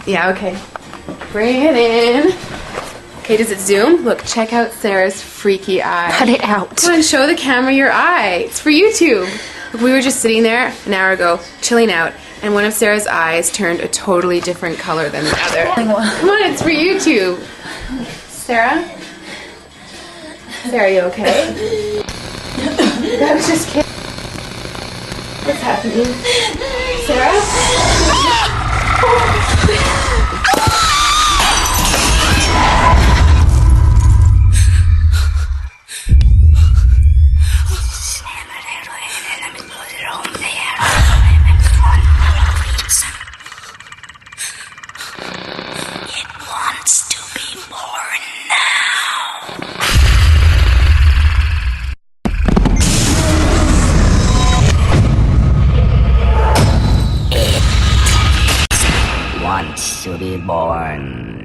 Yeah, okay. Bring it in. Okay, does it zoom? Look, check out Sarah's freaky eye. Cut it out. Come on, show the camera your eye. It's for YouTube. Look, we were just sitting there an hour ago, chilling out, and one of Sarah's eyes turned a totally different color than the other. Come on, it's for YouTube. Sarah? Sarah, you okay? I was just kidding. What's happening? Sarah? Wants to be born.